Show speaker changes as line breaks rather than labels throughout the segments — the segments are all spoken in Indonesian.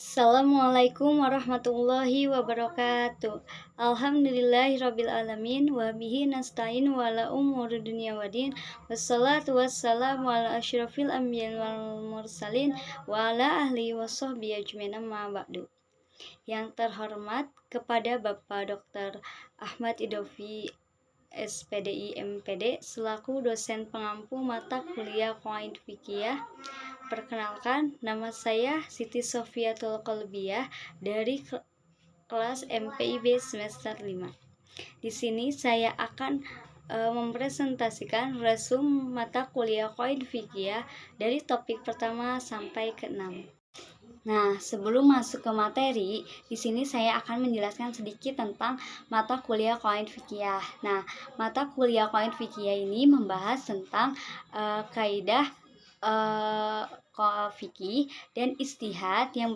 Assalamualaikum warahmatullahi wabarakatuh. Alhamdulillahirabbil alamin wa bihi nasta'in wa ala umuri dunya waddin. Wassalatu wassalamu ala asyrafil anbiya'i wal mursalin wa ala ahlihi washabbihi ajmain amma ba'du. Yang terhormat kepada Bapak Dr. Ahmad Idofi SPDI MPD selaku dosen pengampu mata kuliah Qawaid Fiqhiyah. Perkenalkan, nama saya Siti Sofiatul Qalbiyah dari kelas MPIB semester 5. Di sini saya akan mempresentasikan resum mata kuliah Qawaid Fiqhiyah dari topik pertama sampai ke-6. Nah, sebelum masuk ke materi, di sini saya akan menjelaskan sedikit tentang mata kuliah Qawaid Fiqhiyah. Nah, mata kuliah Qawaid Fiqhiyah ini membahas tentang kaidah fikih dan istihad yang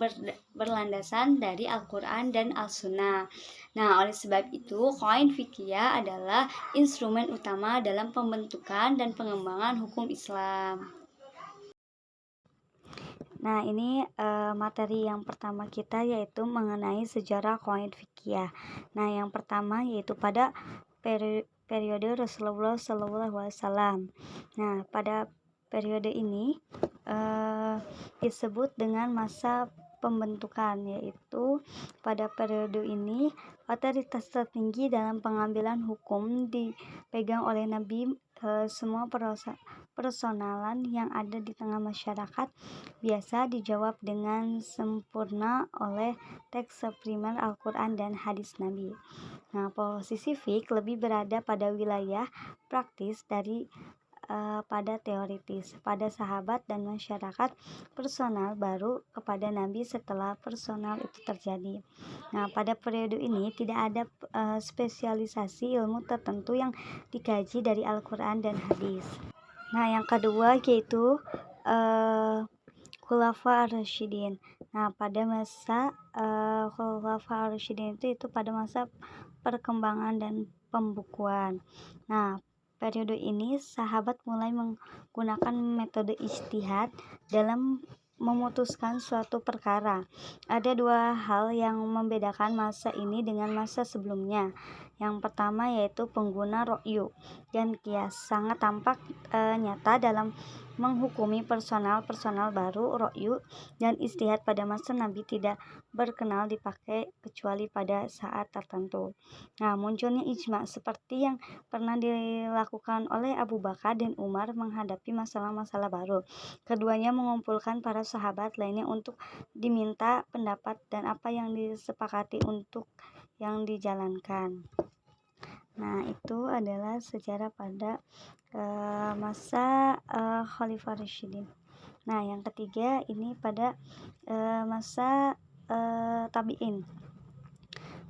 berlandasan dari Al-Quran dan Al-Sunnah. Nah, oleh sebab itu, qawaid fiqhiyah adalah instrumen utama dalam pembentukan dan pengembangan hukum Islam. Nah, ini materi yang pertama kita yaitu mengenai sejarah qawaid fiqhiyah. Nah, yang pertama yaitu pada periode Rasulullah SAW. Nah, pada periode ini disebut dengan masa pembentukan, yaitu pada periode ini otoritas tertinggi dalam pengambilan hukum dipegang oleh Nabi. Semua personalan yang ada di tengah masyarakat biasa dijawab dengan sempurna oleh teks primer Al-Quran dan hadis Nabi. Nah, posisi fiqh lebih berada pada wilayah praktis dari pada teoritis, pada sahabat dan masyarakat personal baru kepada Nabi setelah personal itu terjadi. Nah, pada periode ini tidak ada spesialisasi ilmu tertentu yang dikaji dari Al-Quran dan hadis. Nah, yang kedua yaitu Khulafa ar-Rasyidin. Nah, pada masa Khulafa ar-Rasyidin itu pada masa perkembangan dan pembukuan. Nah, periode ini sahabat mulai menggunakan metode ijtihad dalam memutuskan suatu perkara. Ada dua hal yang membedakan masa ini dengan masa sebelumnya. Yang pertama yaitu pengguna ra'yu dan qiyas sangat tampak nyata dalam menghukumi personal baru. Ra'yu dan ijtihad pada masa Nabi tidak berkenal dipakai kecuali pada saat tertentu. Nah, munculnya ijma seperti yang pernah dilakukan oleh Abu Bakar dan Umar menghadapi masalah-masalah baru. Keduanya mengumpulkan para sahabat lainnya untuk diminta pendapat dan apa yang disepakati untuk yang dijalankan. Nah, itu adalah sejarah pada masa Khalifah Rasyidin. Nah, yang ketiga ini pada masa tabi'in.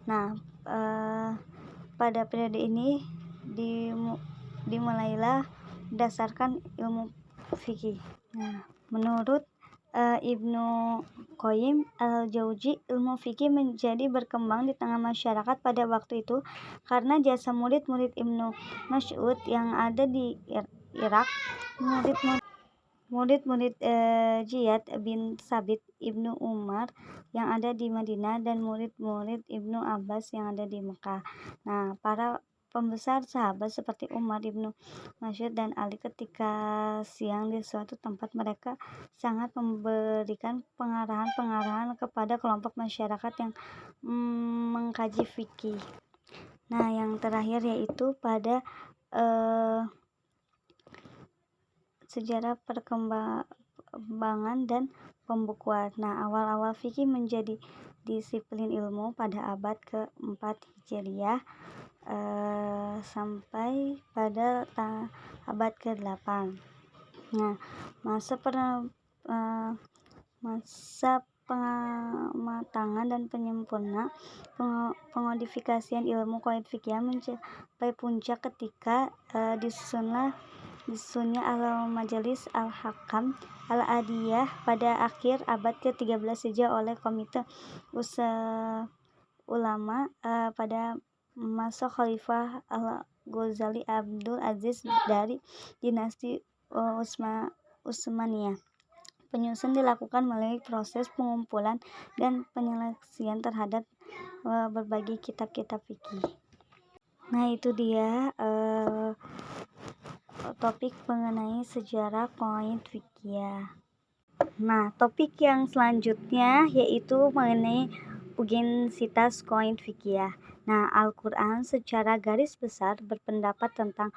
Nah, pada periode ini dimulailah berdasarkan ilmu fikih. Nah, menurut Ibnu Qayyim al-Jauzi, ilmu fikih menjadi berkembang di tengah masyarakat pada waktu itu karena jasa murid-murid Ibnu Mas'ud yang ada di Irak, murid-murid Ziyad bin Sabit Ibnu Umar yang ada di Madinah, dan murid-murid Ibnu Abbas yang ada di Mekah. Nah, para pembesar sahabat seperti Umar, Ibnu Mas'ud, dan Ali ketika siang di suatu tempat mereka sangat memberikan pengarahan kepada kelompok masyarakat yang mengkaji fikih. Nah, yang terakhir yaitu pada sejarah perkembangan dan pembukuan. Nah, awal-awal fikih menjadi disiplin ilmu pada abad ke-4 Hijriah sampai pada abad ke-8. Nah, masa pengematangan dan pengodifikasian ilmu qawaid fikih mencapai puncak ketika disusunnya Al-Majalis Al-Hakam Al-Adiyah pada akhir abad ke-13 Hijriah oleh Komite Ulama pada masa Khalifah Al-Ghazali Abdul Aziz dari dinasti Utsmaniyah. Penyusun dilakukan melalui proses pengumpulan dan penyeleksian terhadap berbagai kitab-kitab fikih. Nah, itu dia topik mengenai sejarah qawaid fikih. Nah, topik yang selanjutnya yaitu mengenai urgensitas qawaid fikih. Nah, Al-Quran secara garis besar berpendapat tentang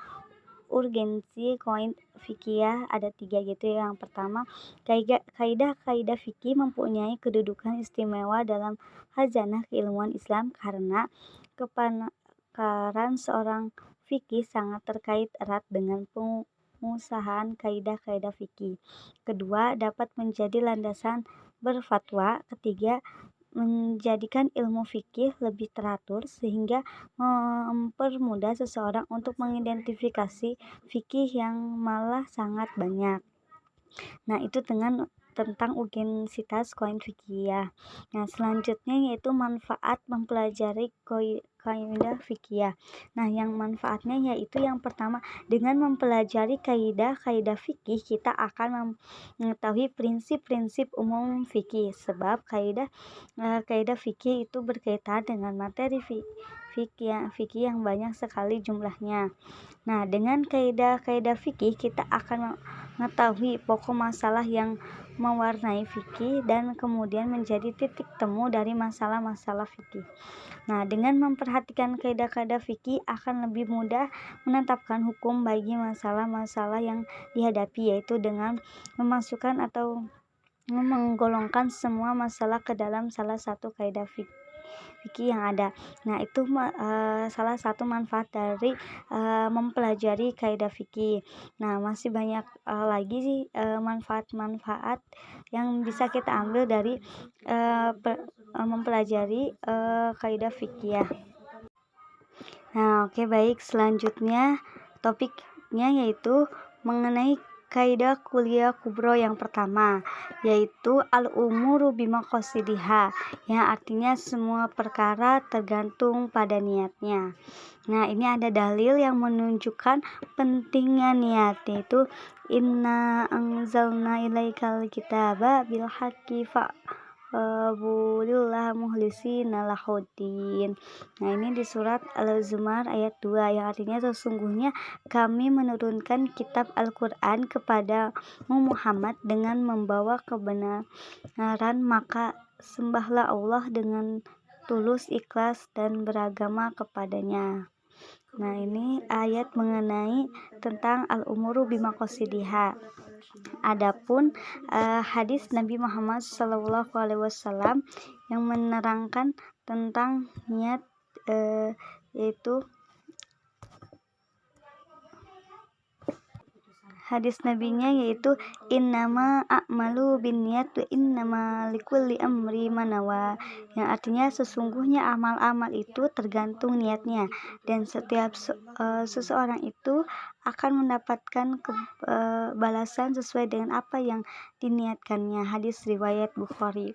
urgensi qawaid fikih ada 3 gitu. Yang pertama, kaidah-kaidah fikih mempunyai kedudukan istimewa dalam khazanah keilmuan Islam karena kepakaran seorang fikih sangat terkait erat dengan pengusahaan kaidah-kaidah fikih. Kedua, dapat menjadi landasan berfatwa. Ketiga, menjadikan ilmu fikih lebih teratur sehingga mempermudah seseorang untuk mengidentifikasi fikih yang malah sangat banyak. Nah, itu tentang urgensitas qawaid fikih. Nah, selanjutnya yaitu manfaat mempelajari kaidah fikih. Nah, yang manfaatnya yaitu yang pertama, dengan mempelajari kaidah-kaidah fikih kita akan mengetahui prinsip-prinsip umum fikih, sebab kaidah fikih itu berkaitan dengan materi fikih yang banyak sekali jumlahnya. Nah, dengan kaidah-kaidah fikih kita akan mengetahui pokok masalah yang mewarnai fikih dan kemudian menjadi titik temu dari masalah-masalah fikih. Nah, dengan memperhatikan kaidah-kaidah fikih akan lebih mudah menetapkan hukum bagi masalah-masalah yang dihadapi, yaitu dengan memasukkan atau menggolongkan semua masalah ke dalam salah satu kaidah fikih yang ada. Nah, itu salah satu manfaat dari mempelajari kaidah fikih. Nah, masih banyak lagi manfaat-manfaat yang bisa kita ambil dari mempelajari kaidah fikih. Nah, oke, baik, selanjutnya topiknya yaitu mengenai kaidah kuliah kubro yang pertama, yaitu al-umuru bimaqasidiha, yang artinya semua perkara tergantung pada niatnya. Nah, ini ada dalil yang menunjukkan pentingnya niat, yaitu inna anzalna ilaikal kitaba bil haqqi fa'budillaha mukhlisina lahuddin. Nah, ini di surat Al-Zumar ayat 2, yang artinya sesungguhnya kami menurunkan kitab Al-Quran kepada Muhammad dengan membawa kebenaran, maka sembahlah Allah dengan tulus, ikhlas, dan beragama kepadanya. Nah, ini ayat mengenai tentang al-umuru bimaqasidiha. Adapun hadis Nabi Muhammad SAW yang menerangkan tentang niat, yaitu hadis nabinya yaitu innama a'malu binniyat wa innama likulli amri manawa, yang artinya sesungguhnya amal-amal itu tergantung niatnya dan setiap seseorang itu akan mendapatkan balasan sesuai dengan apa yang diniatkannya. Hadis riwayat Bukhari.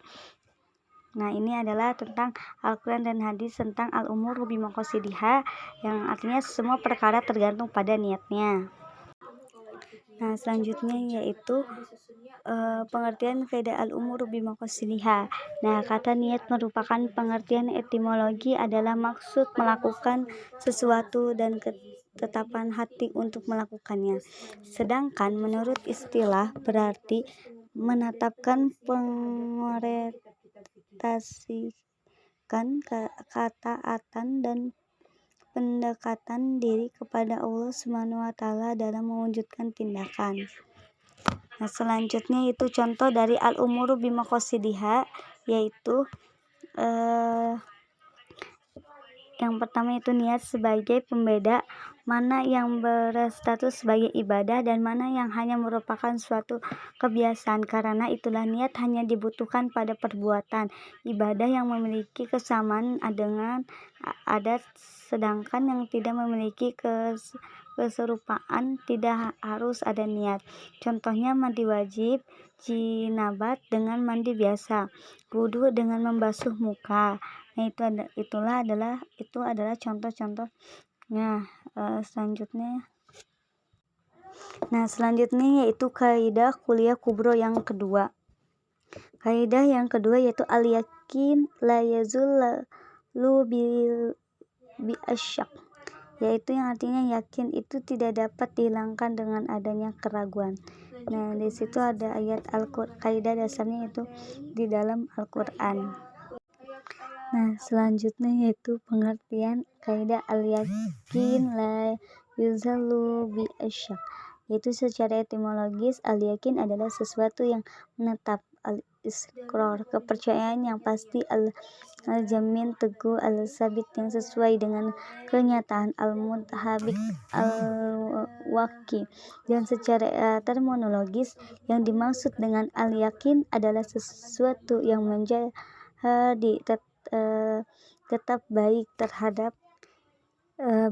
Nah, ini adalah tentang Al-Quran dan hadis tentang al-umur bimaqasidiha, yang artinya semua perkara tergantung pada niatnya. Nah, selanjutnya yaitu pengertian kaidah al-umur bimaqasidiha. Nah, kata niat merupakan pengertian etimologi adalah maksud melakukan sesuatu dan ketetapan hati untuk melakukannya. Sedangkan menurut istilah berarti menetapkan, mengorientasikan ketaatan dan pendekatan diri kepada Allah SWT dalam mewujudkan tindakan. Nah, selanjutnya itu contoh dari al-umuru bimaqasidiha, yaitu yang pertama itu niat sebagai pembeda mana yang berstatus sebagai ibadah dan mana yang hanya merupakan suatu kebiasaan. Karena itulah niat hanya dibutuhkan pada perbuatan ibadah yang memiliki kesamaan dengan adat, sedangkan yang tidak memiliki keserupaan tidak harus ada niat. Contohnya mandi wajib, jinabat dengan mandi biasa, wudu dengan membasuh muka. Nah, itu adalah contoh-contohnya. Selanjutnya Nah, selanjutnya yaitu kaidah kuliah kubro yang kedua. Kaidah yang kedua yaitu al-yakin la yazulu bi asyak, yaitu yang artinya yakin itu tidak dapat dihilangkan dengan adanya keraguan. Nah, di situ ada ayat Al-Qur'an, kaidah dasarnya itu di dalam Al-Qur'an. Nah, selanjutnya yaitu pengertian kaidah al-yakin la yuzalu bi asyak, yaitu secara etimologis al-yakin adalah sesuatu yang menetap, al-istiqrar kepercayaan yang pasti, al-jamin teguh, al-sabit yang sesuai dengan kenyataan, al-mutahabik al-waqi. Dan secara terminologis yang dimaksud dengan al-yakin adalah sesuatu yang menjadi tetap baik terhadap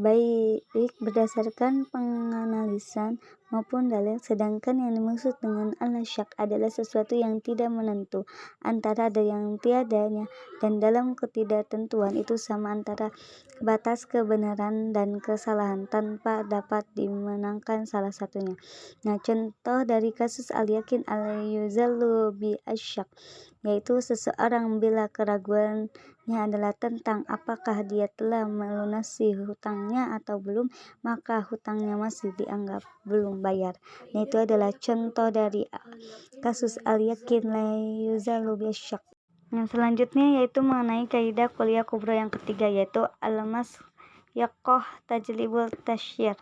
baik berdasarkan penganalisan maupun dalil, sedangkan yang dimaksud dengan al-syak adalah sesuatu yang tidak menentu antara ada yang tiadanya, dan dalam ketidaktentuan itu sama antara batas kebenaran dan kesalahan tanpa dapat dimenangkan salah satunya. Nah, contoh dari kasus al-yakin al-yuzalu bi asyak, yaitu seseorang bila keraguannya adalah tentang apakah dia telah melunasi hutangnya atau belum, maka hutangnya masih dianggap belum bayar. Nah, itu adalah contoh dari kasus al-yakin la yuzalu bi asyak. Nah, selanjutnya yaitu mengenai kaidah kuliah kubro yang ketiga, yaitu al-masyaqqah tajlibul tasyir.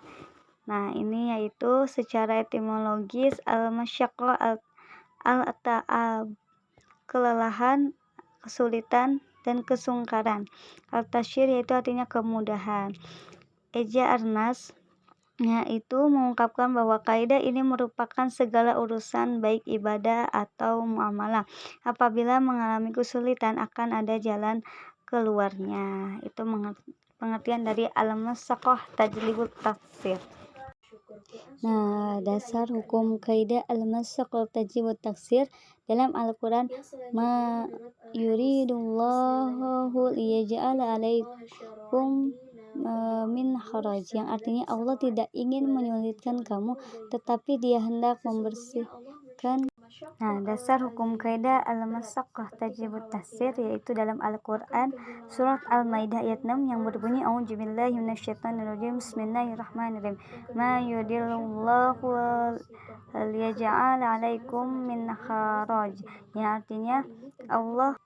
Nah, ini yaitu secara etimologis al-masyaqqah al-ta'ab, kelelahan, kesulitan, dan kesungkaran. Al-tasyir yaitu artinya kemudahan. Eja Arnas yaitu mengungkapkan bahwa kaidah ini merupakan segala urusan baik ibadah atau muamalah. Apabila mengalami kesulitan akan ada jalan keluarnya. Itu pengertian dari al-masyaqqah tajlibut taysir. Nah, dasar hukum kaidah al-masyaqqah tajlibut taysir dalam Al-Qur'an, ma yuridullahu liyaj'ala 'alaikum min haraj, yang artinya Allah tidak ingin menyulitkan kamu, tetapi Dia hendak membersihkan. Nah, dasar hukum kaidah al-masyaqqah tajlibut taysir yaitu dalam Al-Qur'an surat Al-Maidah ayat 6 yang berbunyi a'udzubillahi minasyaitonirrajim bismillahirrahmanirrahim ma yuridullahu liyaj'ala 'alaikum min haraj, yang artinya Allah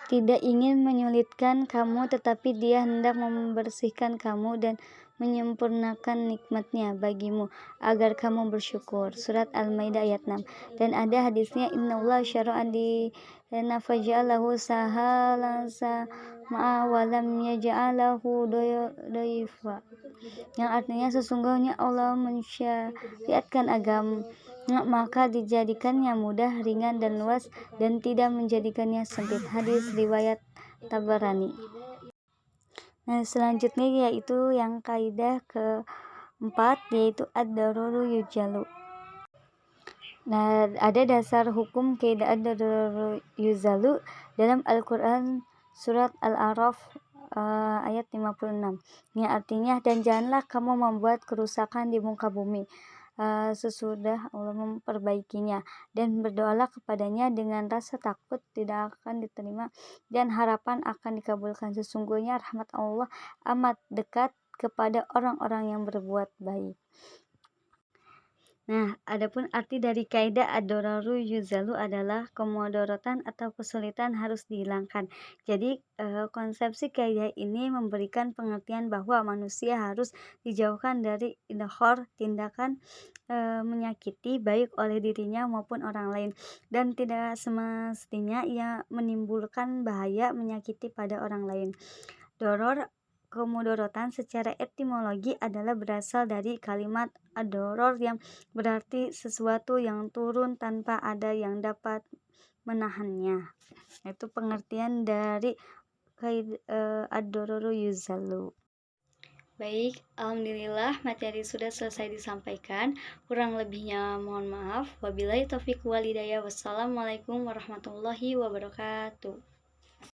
tidak ingin menyulitkan kamu, tetapi Dia hendak membersihkan kamu dan menyempurnakan nikmatnya bagimu agar kamu bersyukur. Surat Al-Maidah ayat 6. Dan ada hadisnya, innallaha syara'a lana faja'alahu sahalan sama'a wa lam yaj'alahu dhaifa, yang artinya sesungguhnya Allah mensyariatkan agama maka dijadikannya mudah, ringan, dan luas, dan tidak menjadikannya sempit. Hadis riwayat Tabarani. Nah, selanjutnya yaitu yang kaidah keempat, yaitu ad-daruru yujalu. Nah, ada dasar hukum kaidah ad-daruru yuzalu dalam Al-Qur'an surat Al-A'raf ayat 56, yang artinya, dan janganlah kamu membuat kerusakan di muka bumi sesudah Allah memperbaikinya, dan berdoalah kepadanya dengan rasa takut tidak akan diterima dan harapan akan dikabulkan. Sesungguhnya rahmat Allah amat dekat kepada orang-orang yang berbuat baik. Nah, adapun arti dari kaidah ad-dararu yuzalu adalah kemudaratan atau kesulitan harus dihilangkan. Jadi konsepsi kaidah ini memberikan pengertian bahwa manusia harus dijauhkan dari idhar, tindakan menyakiti baik oleh dirinya maupun orang lain, dan tidak semestinya ia menimbulkan bahaya menyakiti pada orang lain. Doror, kemudaratan secara etimologi adalah berasal dari kalimat ad-doror yang berarti sesuatu yang turun tanpa ada yang dapat menahannya. Itu pengertian dari ad-dororu yuzalu. Baik, alhamdulillah materi sudah selesai disampaikan. Kurang lebihnya mohon maaf. Wabillahi taufiq wal hidayah. Wassalamualaikum warahmatullahi wabarakatuh.